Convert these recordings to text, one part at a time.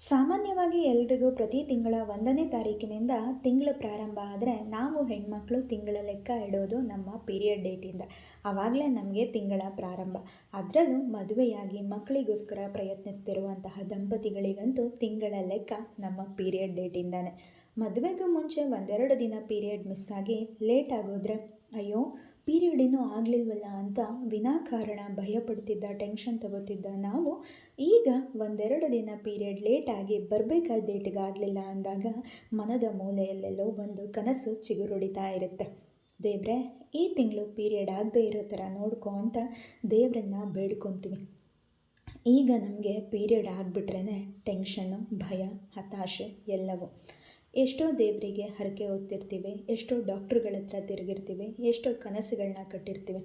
ಸಾಮಾನ್ಯವಾಗಿ ಎಲ್ರಿಗೂ ಪ್ರತಿ ತಿಂಗಳ 1ನೇ ತಾರೀಕಿನಿಂದ ತಿಂಗಳು ಪ್ರಾರಂಭ ಆದರೆ ನಾವು ಹೆಣ್ಮಕ್ಳು ತಿಂಗಳ ಲೆಕ್ಕ ಇಡೋದು ನಮ್ಮ ಪೀರಿಯಡ್ ಡೇಟಿಂದ. ಆವಾಗಲೇ ನಮಗೆ ತಿಂಗಳ ಪ್ರಾರಂಭ. ಅದರಲ್ಲೂ ಮದುವೆಯಾಗಿ ಮಕ್ಕಳಿಗೋಸ್ಕರ ಪ್ರಯತ್ನಿಸ್ತಿರುವಂತಹ ದಂಪತಿಗಳಿಗಂತೂ ತಿಂಗಳ ಲೆಕ್ಕ ನಮ್ಮ ಪೀರಿಯಡ್ ಡೇಟಿಂದಾನೆ. ಮದುವೆಗೂ ಮುಂಚೆ ಒಂದೆರಡು ದಿನ ಪೀರಿಯಡ್ ಮಿಸ್ ಆಗಿ ಲೇಟ್ ಆಗೋದ್ರೆ ಅಯ್ಯೋ ಪೀರಿಯಡ್ ಇನ್ನೂ ಆಗಲಿಲ್ವಲ್ಲ ಅಂತ ವಿನಾಕಾರಣ ಭಯಪಡ್ತಿದ್ದ, ಟೆನ್ಷನ್ ತಗೋತಿದ್ದ ನಾವು ಈಗ ಒಂದೆರಡು ದಿನ ಪೀರಿಯಡ್ ಲೇಟಾಗಿ ಬರಬೇಕಾದ ಡೇಟಿಗೆ ಆಗಲಿಲ್ಲ ಅಂದಾಗ ಮನದ ಮೂಲೆಯಲ್ಲೆಲ್ಲೋ ಒಂದು ಕನಸು ಚಿಗುರೊಡಿತಾ ಇರುತ್ತೆ. ದೇವ್ರೆ, ಈ ತಿಂಗಳು ಪೀರಿಯಡ್ ಆಗದೆ ಇರೋ ಥರ ನೋಡ್ಕೊ ಅಂತ ದೇವರನ್ನ ಬೇಡ್ಕೊತೀವಿ. ಈಗ ನಮಗೆ ಪೀರಿಯಡ್ ಆಗಿಬಿಟ್ರೇ ಟೆನ್ಷನ್ನು, ಭಯ, ಹತಾಶೆ ಎಲ್ಲವೂ. ಎಷ್ಟೋ ದೇವರಿಗೆ ಹರಕೆ ಹೊತ್ತಿರ್ತೀವಿ, ಎಷ್ಟೋ ಡಾಕ್ಟ್ರುಗಳ ಹತ್ರ ತಿರುಗಿರ್ತೀವಿ, ಎಷ್ಟೋ ಕನಸುಗಳನ್ನ ಕಟ್ಟಿರ್ತೀವಿ.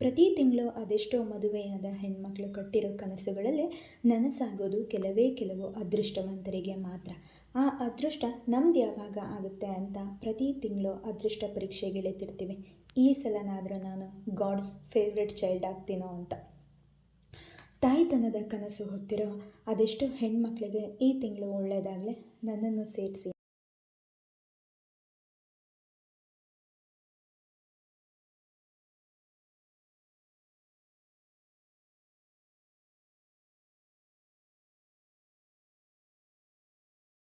ಪ್ರತಿ ತಿಂಗಳು ಅದೆಷ್ಟೋ ಮದುವೆಯಾದ ಹೆಣ್ಮಕ್ಳು ಕಟ್ಟಿರೋ ಕನಸುಗಳಲ್ಲಿ ನನಸಾಗೋದು ಕೆಲವು ಅದೃಷ್ಟವಂತರಿಗೆ ಮಾತ್ರ. ಆ ಅದೃಷ್ಟ ನಮ್ದು ಯಾವಾಗ ಆಗುತ್ತೆ ಅಂತ ಪ್ರತಿ ತಿಂಗಳು ಅದೃಷ್ಟ ಪರೀಕ್ಷೆಗಿಳಿತಿರ್ತೀವಿ. ಈ ಸಲನಾದರೂ ನಾನು ಗಾಡ್ಸ್ ಫೇವ್ರೆಟ್ ಚೈಲ್ಡ್ ಆಗ್ತೀನೋ ಅಂತ. ತಾಯ್ತನದ ಕನಸು ಹೊತ್ತಿರೋ ಅದೆಷ್ಟೋ ಹೆಣ್ಮಕ್ಳಿಗೆ ಈ ತಿಂಗಳು ಒಳ್ಳೆಯದಾಗಲಿ, ನನ್ನನ್ನು ಸೇರಿಸಿ.